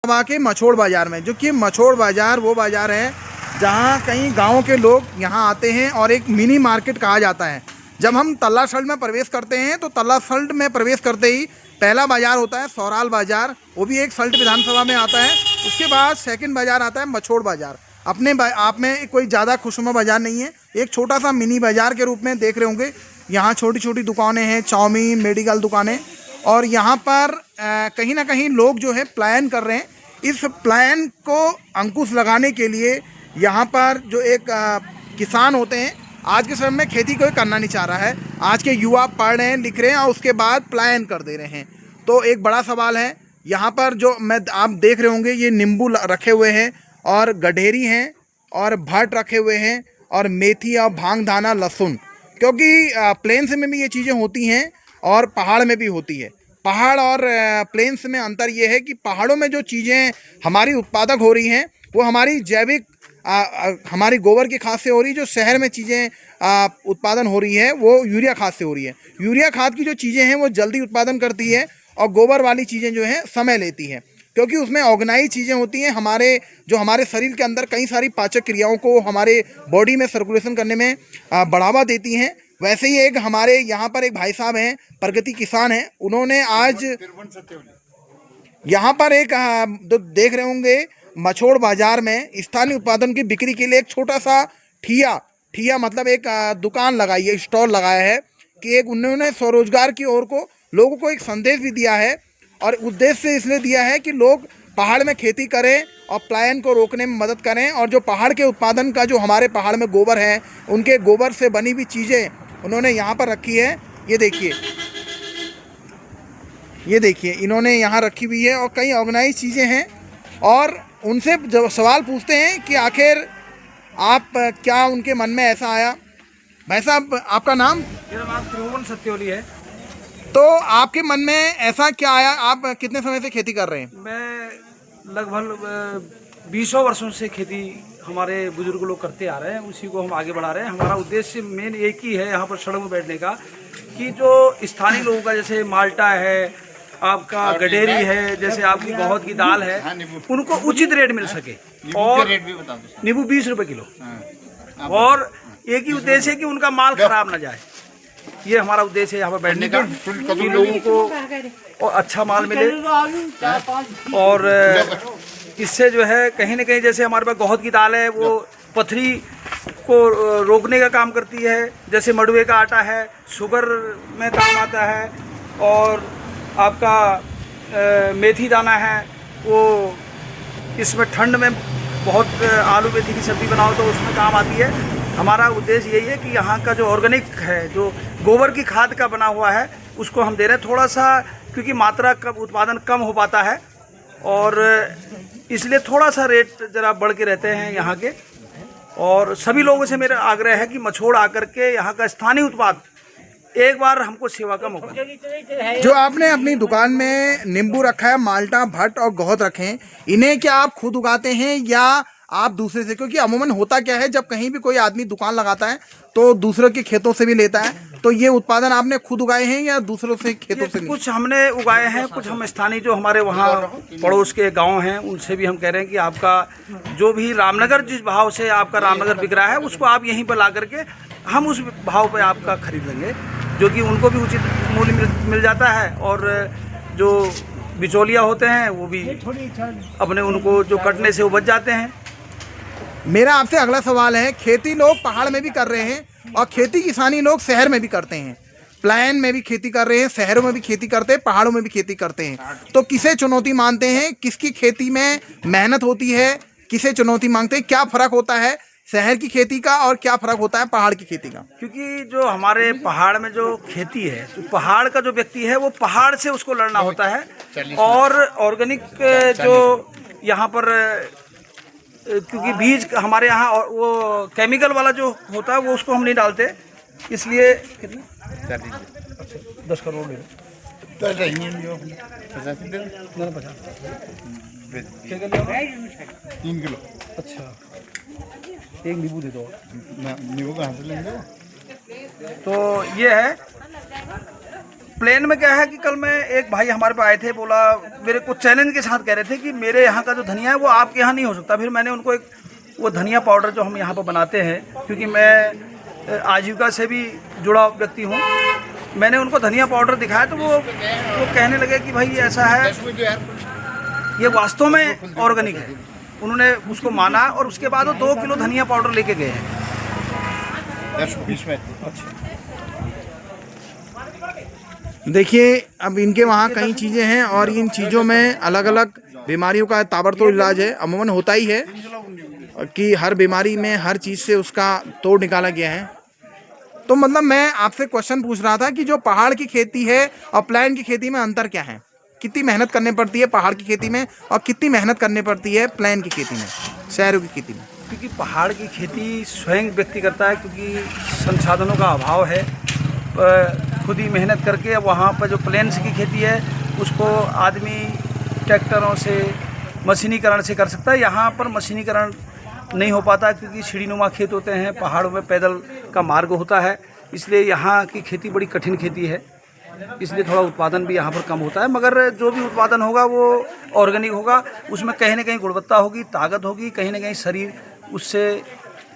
सभा के मछोड़ बाज़ार में, जो कि मछोड़ बाज़ार वो बाज़ार है जहाँ कई गाँव के लोग यहाँ आते हैं और एक मिनी मार्केट कहा जाता है। जब हम तल्ला सल्ट में प्रवेश करते हैं तो तल्ला सल्ट में प्रवेश करते ही पहला बाज़ार होता है सौराल बाज़ार, वो भी एक सल्ट विधानसभा में आता है। उसके बाद सेकंड बाज़ार आता है मछोड़ बाज़ार। अपने आप में कोई ज़्यादा खुशनुमा बाज़ार नहीं है, एक छोटा सा मिनी बाज़ार के रूप में देख रहे होंगे। यहाँ छोटी छोटी दुकानें हैं, चाउमीन, मेडिकल दुकानें, और यहाँ पर कहीं ना कहीं लोग जो है प्लान कर रहे हैं। इस प्लान को अंकुश लगाने के लिए यहाँ पर जो एक किसान होते हैं, आज के समय में खेती कोई करना नहीं चाह रहा है। आज के युवा पढ़ रहे हैं, लिख रहे हैं और उसके बाद प्लान कर दे रहे हैं। तो एक बड़ा सवाल है यहाँ पर, जो आप देख रहे होंगे, ये नींबू रखे हुए हैं और गडेरी हैं और भट्ट रखे हुए हैं और मेथी और भांग दाना, लहसुन, क्योंकि प्लेन्स में भी ये चीज़ें होती हैं और पहाड़ में भी होती है। पहाड़ और प्लेन्स में अंतर ये है कि पहाड़ों में जो चीज़ें हमारी उत्पादक हो रही हैं वो हमारी जैविक हमारी गोबर की खाद से हो रही है। जो शहर में चीज़ें उत्पादन हो रही है वो यूरिया खाद से हो रही है। यूरिया खाद की जो चीज़ें हैं वो जल्दी उत्पादन करती है और गोबर वाली चीज़ें जो हैं समय लेती हैं, क्योंकि उसमें ऑर्गेनाइज चीज़ें होती हैं। हमारे शरीर के अंदर कई सारी पाचक क्रियाओं को हमारे बॉडी में सर्कुलेशन करने में बढ़ावा देती हैं। वैसे ही एक हमारे यहाँ पर एक भाई साहब हैं, प्रगति किसान हैं, उन्होंने आज यहाँ पर एक देख रहे होंगे मछोड़ बाज़ार में स्थानीय उत्पादन की बिक्री के लिए एक छोटा सा ठिया मतलब एक दुकान लगाई है, स्टॉल लगाया है कि एक उन्होंने स्वरोजगार की ओर को लोगों को एक संदेश भी दिया है। और उद्देश्य इसलिए दिया है कि लोग पहाड़ में खेती करें और पलायन को रोकने में मदद करें। और जो पहाड़ के उत्पादन का, जो हमारे पहाड़ में गोबर है, उनके गोबर से बनी हुई चीज़ें उन्होंने यहाँ पर रखी है। ये देखिए इन्होंने यहाँ रखी हुई है और कई ऑर्गेनाइज चीज़ें हैं। और उनसे जब सवाल पूछते हैं कि आखिर आप क्या उनके मन में ऐसा आया। भाई साहब, आपका नाम? मेरा नाम त्रिभुवन सत्योली है। तो आपके मन में ऐसा क्या आया? आप कितने समय से खेती कर रहे हैं? मैं लगभग 20 वर्षों से खेती हमारे बुजुर्ग लोग करते आ रहे हैं, उसी को हम आगे बढ़ा रहे हैं। हमारा उद्देश्य मेन एक ही है यहाँ पर सड़क में बैठने का, कि जो स्थानीय लोगों का, जैसे माल्टा है, आपका गडेरी है, जैसे आपकी बहुत की दाल है, उनको उचित रेट मिल सके। और नींबू 20 रुपये किलो। और एक ही उद्देश्य है कि उनका माल खराब ना जाए। ये हमारा उद्देश्य है यहाँ पर बैठने का, कि लोगों को और अच्छा माल मिले। और इससे जो है कहीं ना कहीं, जैसे हमारे पास बहुत की दाल है, वो पथरी को रोकने का काम करती है। जैसे मड़ुए का आटा है, शुगर में काम आता है। और आपका मेथी दाना है, वो इसमें ठंड में बहुत आलू मेथी की सब्ज़ी बनाओ तो उसमें काम आती है। हमारा उद्देश्य यही है कि यहाँ का जो ऑर्गेनिक है, जो गोबर की खाद का बना हुआ है, उसको हम दे रहे हैं थोड़ा सा, क्योंकि मात्रा का उत्पादन कम हो पाता है और इसलिए थोड़ा सा रेट ज़रा बढ़ के रहते हैं यहाँ के। और सभी लोगों से मेरा आग्रह है कि मछोड़ आकर के यहाँ का स्थानीय उत्पाद एक बार हमको सेवा का मौका दें। जो आपने अपनी दुकान में नींबू रखा है, माल्टा, भट्ट और गोहद रखे हैं, इन्हें क्या आप खुद उगाते हैं या आप दूसरे से? क्योंकि अमूमन होता क्या है, जब कहीं भी कोई आदमी दुकान लगाता है तो दूसरों के खेतों से भी लेता है। तो ये उत्पादन आपने खुद उगाए हैं या दूसरों से खेतों से? कुछ हमने उगाए हैं, कुछ हम स्थानीय जो हमारे वहाँ पड़ोस के गांव हैं उनसे भी हम कह रहे हैं कि आपका जो भी रामनगर, जिस भाव से आपका रामनगर बिक रहा है, उसको आप यहीं पर ला करके हम उस भाव पर आपका खरीद लेंगे, जो कि उनको भी उचित मूल्य मिल जाता है। और जो बिचौलिया होते हैं वो भी अपने उनको जो कटने से वो बच जाते हैं। मेरा आपसे अगला सवाल है, खेती लोग पहाड़ में भी कर रहे हैं और खेती किसानी लोग शहर में भी करते हैं। प्लान में भी खेती कर रहे हैं, शहरों में भी खेती करते हैं, पहाड़ों में भी खेती करते हैं। तो किसे चुनौती मानते हैं? किसकी खेती में मेहनत होती है, किसे चुनौती मांगते हैं? क्या फ़र्क होता है शहर की खेती का और क्या फ़र्क होता है पहाड़ की खेती का? क्योंकि जो हमारे पहाड़ में जो खेती है, तो पहाड़ का जो व्यक्ति है वो पहाड़ से उसको लड़ना होता है। और ऑर्गेनिक जो यहाँ पर, क्योंकि बीज हमारे यहाँ वो केमिकल वाला जो होता है वो उसको हम नहीं डालते, इसलिए 10 करोड़ ले 3 किलो। अच्छा, एक नींबू दे दो। नींबू कहाँ से लेंगे? तो ये है प्लेन में क्या है कि कल मैं एक भाई हमारे पास आए थे, बोला मेरे को चैलेंज के साथ कह रहे थे कि मेरे यहाँ का जो धनिया है वो आपके यहाँ नहीं हो सकता। फिर मैंने उनको एक वो धनिया पाउडर जो हम यहाँ पर बनाते हैं, क्योंकि मैं आजीविका से भी जुड़ा व्यक्ति हूँ, मैंने उनको धनिया पाउडर दिखाया तो वो कहने लगे कि भाई ऐसा है, ये वास्तव में ऑर्गेनिक है। उन्होंने उसको माना और उसके बाद वो 2 किलो धनिया पाउडर लेके गए हैं। देखिए अब इनके वहाँ कई चीज़ें हैं और इन चीज़ों में अलग अलग बीमारियों का ताबड़तोड़ इलाज है। अमूमन होता ही है कि हर बीमारी में हर चीज़ से उसका तोड़ निकाला गया है। तो मतलब मैं आपसे क्वेश्चन पूछ रहा था कि जो पहाड़ की खेती है और प्लान की खेती में अंतर क्या है, कितनी मेहनत करनी पड़ती है पहाड़ की खेती में और कितनी मेहनत करनी पड़ती है प्लान की खेती में, शहरों की खेती में? क्योंकि पहाड़ की खेती स्वयं व्यक्ति करता है, क्योंकि संसाधनों का अभाव है। खुद ही मेहनत करके वहाँ पर जो प्लेन्स की खेती है उसको आदमी ट्रैक्टरों से मशीनीकरण से कर सकता है। यहाँ पर मशीनीकरण नहीं हो पाता क्योंकि सीढ़ीनुमा खेत होते हैं, पहाड़ों में पैदल का मार्ग होता है, इसलिए यहाँ की खेती बड़ी कठिन खेती है। इसलिए थोड़ा उत्पादन भी यहाँ पर कम होता है, मगर जो भी उत्पादन होगा वो ऑर्गेनिक होगा। उसमें कहीं ना कहीं गुणवत्ता होगी, ताकत होगी, कहीं ना कहीं शरीर उससे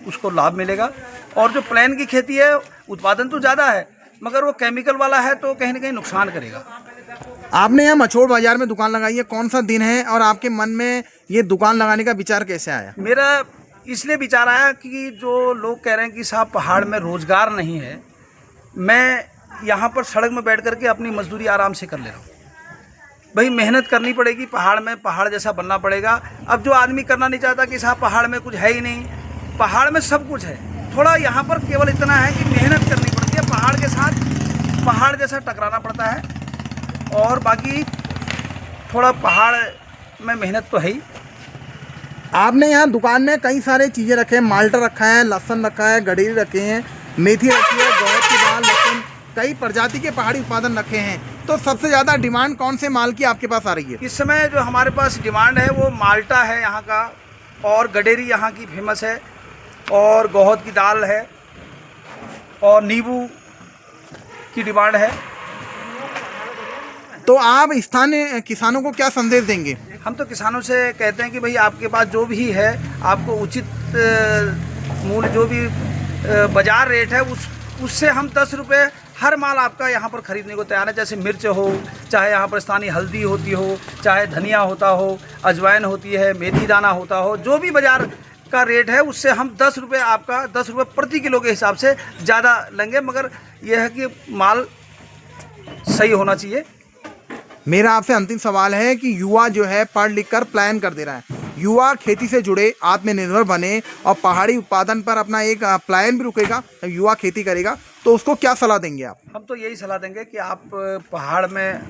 उसको लाभ मिलेगा। और जो प्लेन की खेती है उत्पादन तो ज़्यादा है मगर वो केमिकल वाला है तो कहीं ना कहीं नुकसान करेगा। आपने यहाँ मछोड़ बाजार में दुकान लगाई है, कौन सा दिन है और आपके मन में ये दुकान लगाने का विचार कैसे आया? मेरा इसलिए विचार आया कि जो लोग कह रहे हैं कि साहब पहाड़ में रोज़गार नहीं है, मैं यहाँ पर सड़क में बैठ करके अपनी मजदूरी आराम से कर ले रहा हूँ। भाई मेहनत करनी पड़ेगी, पहाड़ में पहाड़ जैसा बनना पड़ेगा। अब जो आदमी करना नहीं चाहता कि साहब पहाड़ में कुछ है ही नहीं, पहाड़ में सब कुछ है, थोड़ा यहाँ पर केवल इतना है कि मेहनत करनी पड़ती है, पहाड़ के साथ पहाड़ जैसा टकराना पड़ता है और बाकी थोड़ा पहाड़ में मेहनत तो है ही। आपने यहाँ दुकान में कई सारे चीज़ें रखे हैं, माल्टा रखा है, लहसुन रखा है, गडेरी रखे हैं, मेथी रखी है, गौर की दाल, लहसुन, कई प्रजाति के पहाड़ी उत्पादन रखे हैं। तो सबसे ज़्यादा डिमांड कौन से माल की आपके पास आ रही है? इस समय जो हमारे पास डिमांड है वो माल्टा है यहाँ का, और गडेरी यहाँ की फेमस है, और गौहद की दाल है, और नींबू की डिमांड है। तो आप स्थानीय किसानों को क्या संदेश देंगे? हम तो किसानों से कहते हैं कि भाई आपके पास जो भी है आपको उचित मूल्य, जो भी बाज़ार रेट है उससे हम 10 रुपये हर माल आपका यहाँ पर ख़रीदने को तैयार है। जैसे मिर्च हो, चाहे यहाँ पर स्थानीय हल्दी होती हो, चाहे धनिया होता हो, अजवाइन होती है, मेथी दाना होता हो, जो भी बाज़ार का रेट है उससे हम 10 रुपये आपका 10 रुपये प्रति किलो के हिसाब से ज़्यादा लेंगे, मगर यह है कि माल सही होना चाहिए। मेरा आपसे अंतिम सवाल है कि युवा जो है पढ़ लिख कर प्लान कर दे रहा है, युवा खेती से जुड़े, आत्मनिर्भर बने और पहाड़ी उत्पादन पर अपना एक प्लान भी रुकेगा, युवा खेती करेगा, तो उसको क्या सलाह देंगे आप? हम तो यही सलाह देंगे कि आप पहाड़ में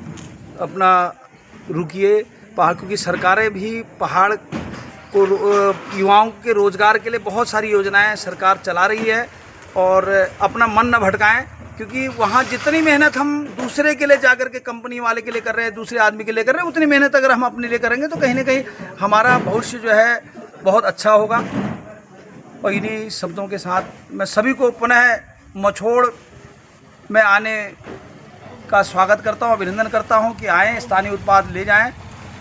अपना रुकिए, पहाड़, क्योंकि सरकारें भी पहाड़ को युवाओं के रोज़गार के लिए बहुत सारी योजनाएं सरकार चला रही है, और अपना मन न भटकाएं, क्योंकि वहाँ जितनी मेहनत हम दूसरे के लिए जाकर के कंपनी वाले के लिए कर रहे हैं, दूसरे आदमी के लिए कर रहे हैं, उतनी मेहनत अगर हम अपने लिए करेंगे तो कहीं ना कहीं हमारा भविष्य जो है बहुत अच्छा होगा। और इन्हीं शब्दों के साथ मैं सभी को पुनः मछोड़ में आने का स्वागत करता हूँ, अभिनंदन करता हूँ कि आएँ, स्थानीय उत्पाद ले जाएँ।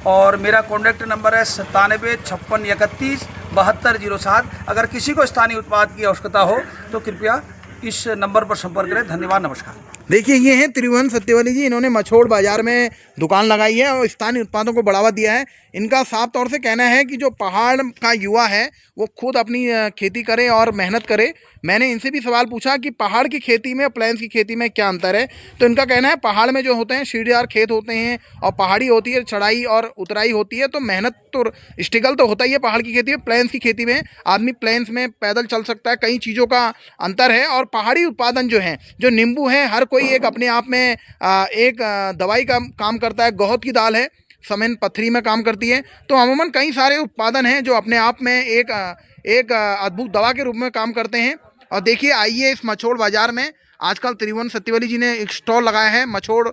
और मेरा कॉन्टैक्ट नंबर है 9756317207। अगर किसी को स्थानीय उत्पाद की आवश्यकता हो तो कृपया इस नंबर पर संपर्क करें। धन्यवाद, नमस्कार। देखिए ये हैं त्रिभुवन सत्यवाली जी, इन्होंने मछोड़ बाजार में दुकान लगाई है और स्थानीय उत्पादों को बढ़ावा दिया है। इनका साफ तौर से कहना है कि जो पहाड़ का युवा है वो खुद अपनी खेती करे और मेहनत करे। मैंने इनसे भी सवाल पूछा कि पहाड़ की खेती में और प्लेन्स की खेती में क्या अंतर है, तो इनका कहना है पहाड़ में जो होते हैं सीढ़ीदार खेत होते हैं और पहाड़ी होती है, चढ़ाई और उतराई होती है, तो मेहनत तो स्ट्रगल तो होता ही है पहाड़ की खेती में। प्लेन्स की खेती में आदमी प्लेन्स में पैदल चल सकता है, कई चीज़ों का अंतर है। और पहाड़ी उत्पादन जो है, जो नींबू है, हर कोई एक अपने आप में एक दवाई का काम करता है। गौहद की दाल है, समेन पथरी में काम करती है। तो अमूमन कई सारे उत्पादन हैं जो अपने आप में एक अद्भुत दवा के रूप में काम करते हैं। और देखिए आइए इस मछोड़ बाज़ार में आजकल त्रिभुवन सत्यवाली जी ने एक स्टॉल लगाया है मछोड़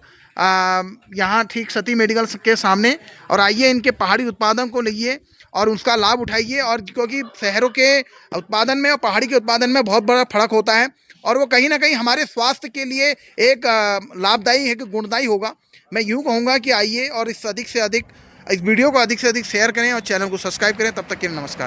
यहाँ ठीक सती मेडिकल के सामने, और आइए इनके पहाड़ी उत्पादन को लीजिए और उसका लाभ उठाइए। और क्योंकि शहरों के उत्पादन में और पहाड़ी के उत्पादन में बहुत बड़ा फर्क होता है, और वो कहीं ना कहीं हमारे स्वास्थ्य के लिए एक लाभदायी है, कि गुणदायी होगा। मैं यूँ कहूँगा कि आइए और इस वीडियो को अधिक से अधिक शेयर करें और चैनल को सब्सक्राइब करें। तब तक के लिए नमस्कार।